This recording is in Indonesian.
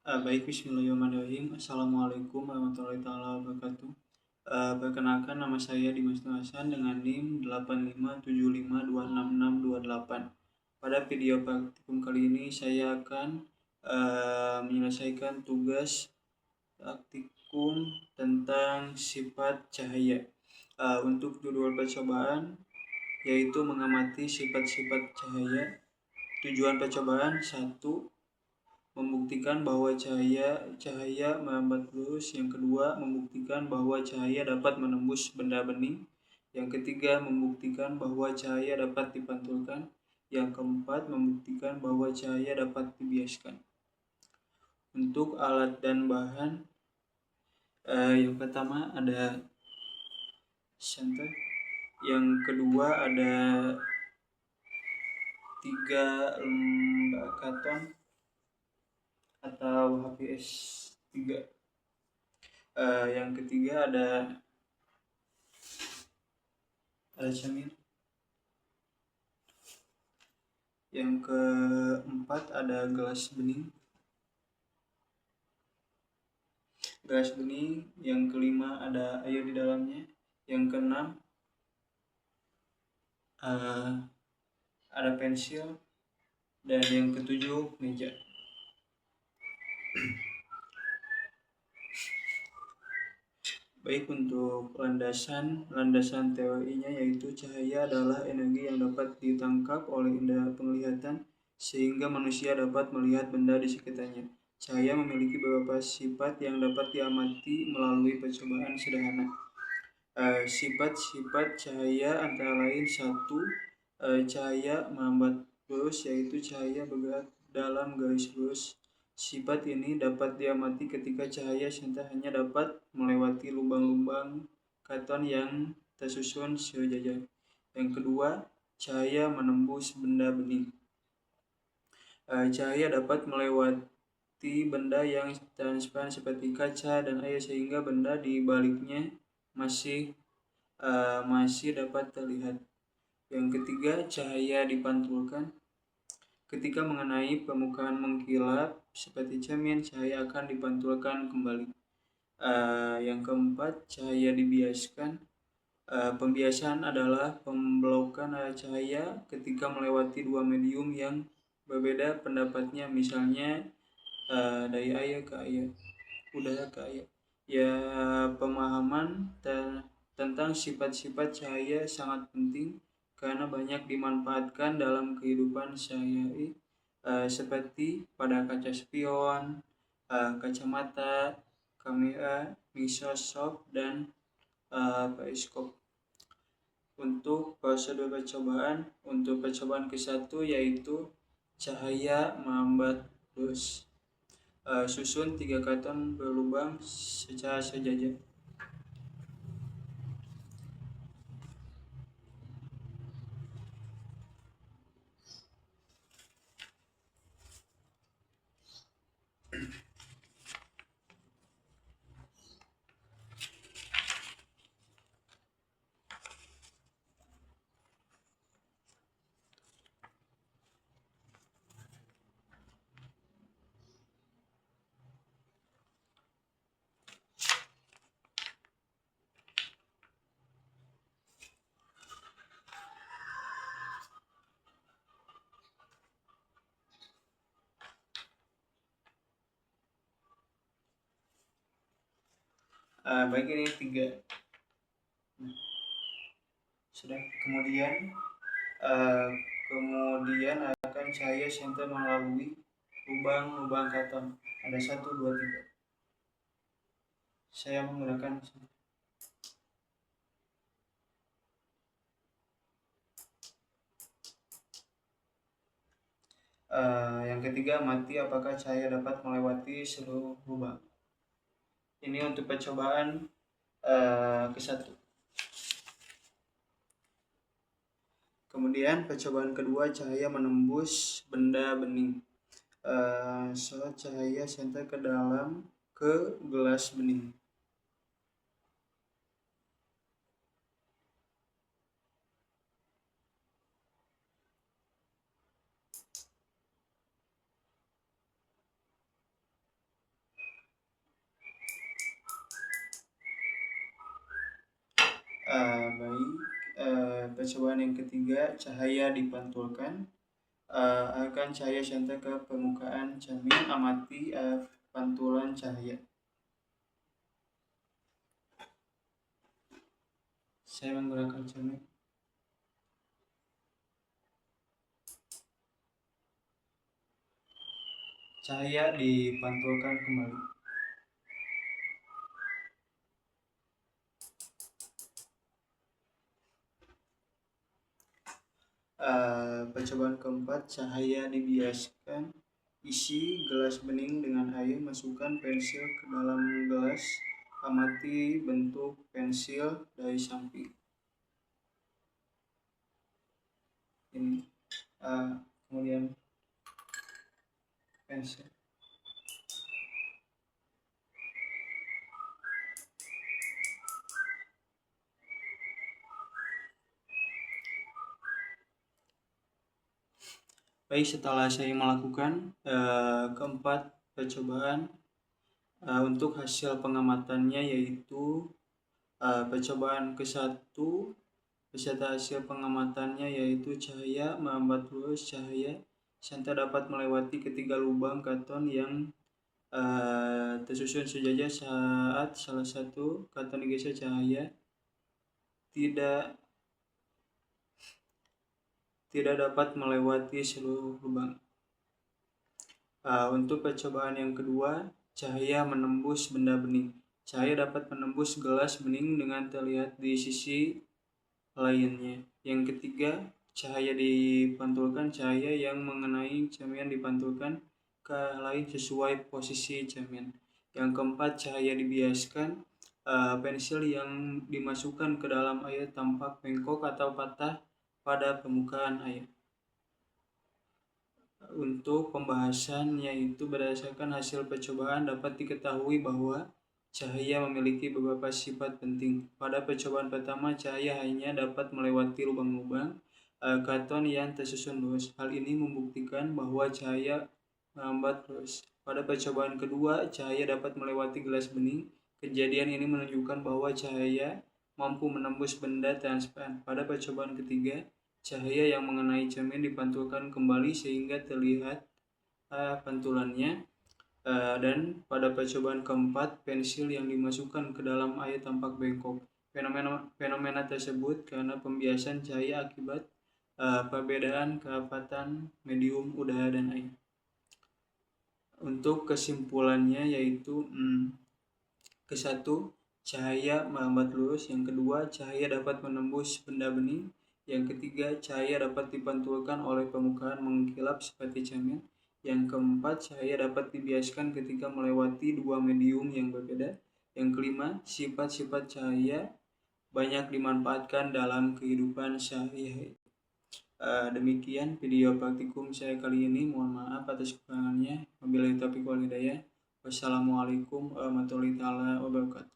Baik, bismillahirrahmanirrahim. Assalamualaikum warahmatullahi taala wabarakatuh. Perkenalkan, nama saya Dimas Nur Hasan dengan NIM 8575266628. Pada video praktikum kali ini saya akan menyelesaikan tugas praktikum tentang sifat cahaya. Untuk judul percobaan yaitu mengamati sifat-sifat cahaya. Tujuan percobaan: 1. Membuktikan bahwa cahaya merambat lurus. Yang kedua, membuktikan bahwa cahaya dapat menembus benda bening. Yang ketiga, membuktikan bahwa cahaya dapat dipantulkan. Yang keempat, membuktikan bahwa cahaya dapat dibiaskan. Untuk alat dan bahan, yang pertama ada senter. Yang kedua ada 3 lembar karton atau HPS 3. Yang ketiga ada cermin. Yang keempat ada gelas bening. Yang kelima ada air di dalamnya. Yang keenam ada pensil. Dan yang ketujuh meja. Baik, untuk landasan teorinya yaitu cahaya adalah energi yang dapat ditangkap oleh indera penglihatan sehingga manusia dapat melihat benda di sekitarnya. Cahaya memiliki beberapa sifat yang dapat diamati melalui percobaan sederhana. Sifat-sifat cahaya antara lain: 1. Cahaya merambat lurus, yaitu cahaya bergerak dalam garis lurus. Sifat ini dapat diamati ketika cahaya senter hanya dapat melewati lubang-lubang karton yang tersusun sejajar. Yang kedua, cahaya menembus benda bening. Cahaya dapat melewati benda yang transparan seperti kaca dan air sehingga benda di baliknya masih dapat terlihat. Yang ketiga, cahaya dipantulkan. Ketika mengenai permukaan mengkilap seperti cermin, cahaya akan dipantulkan kembali. Yang keempat, cahaya dibiaskan. Pembiasan adalah pemblokan cahaya ketika melewati dua medium yang berbeda pendapatnya, misalnya dari air ke air, udara ke air. Pemahaman tentang sifat-sifat cahaya sangat penting karena banyak dimanfaatkan dalam kehidupan sehari-hari, seperti pada kaca spion, kacamata, kamera, mikroskop, dan periskop. Untuk prosedur percobaan, untuk percobaan ke-1 yaitu cahaya merambat lurus. Susun 3 karton berlubang secara sejajar. Baik, ini 3. Sudah. Kemudian akan cahaya senter melalui lubang-lubang karton. Ada 1, 2, 3. Saya menggunakan yang ketiga, mati apakah cahaya dapat melewati seluruh lubang. Ini untuk percobaan ke-1. Kemudian percobaan kedua, cahaya menembus benda bening. Cahaya senter ke dalam ke gelas bening. Baik, percobaan yang ketiga, cahaya dipantulkan. Akan cahaya santai ke permukaan cermin, amati pantulan cahaya. Saya menggunakan cermin. Cahaya dipantulkan kembali. Percobaan keempat, cahaya dibiaskan. Isi gelas bening dengan air, masukkan pensil ke dalam gelas, amati bentuk pensil dari samping. Ini kemudian pensil. Baik, setelah saya melakukan keempat percobaan, untuk hasil pengamatannya yaitu percobaan ke-1 beserta hasil pengamatannya yaitu cahaya merambat lurus, cahaya santai dapat melewati ketiga lubang karton yang tersusun sejajar. Saat salah satu karton digeser, cahaya tidak dapat melewati seluruh lubang. Untuk percobaan yang kedua, cahaya menembus benda bening. Cahaya dapat menembus gelas bening dengan terlihat di sisi lainnya. Yang ketiga, cahaya dipantulkan. Cahaya yang mengenai cermin dipantulkan ke lain sesuai posisi cermin. Yang keempat, cahaya dibiaskan. Pensil yang dimasukkan ke dalam air tampak bengkok atau patah pada permukaan air. Untuk pembahasan yaitu berdasarkan hasil percobaan dapat diketahui bahwa cahaya memiliki beberapa sifat penting. Pada percobaan pertama, cahaya hanya dapat melewati lubang-lubang karton yang tersusun lurus. Hal ini membuktikan bahwa cahaya merambat lurus. Pada percobaan kedua, cahaya dapat melewati gelas bening. Kejadian ini menunjukkan bahwa cahaya mampu menembus benda transparan. Pada percobaan ketiga, cahaya yang mengenai cermin dipantulkan kembali sehingga terlihat pantulannya. Dan pada percobaan keempat, pensil yang dimasukkan ke dalam air tampak bengkok. Fenomena tersebut karena pembiasan cahaya akibat perbedaan kerapatan medium udara dan air. Untuk kesimpulannya yaitu ke-1, cahaya merambat lurus. Yang kedua, cahaya dapat menembus benda bening. Yang ketiga, cahaya dapat dipantulkan oleh permukaan mengkilap seperti cermin. Yang keempat, cahaya dapat dibiaskan ketika melewati dua medium yang berbeda. Yang kelima, sifat-sifat cahaya banyak dimanfaatkan dalam kehidupan sehari-hari. Demikian video praktikum saya kali ini. Mohon maaf atas kekurangannya. Wabillahi taufiq wal hidayah. Wassalamualaikum warahmatullahi wabarakatuh.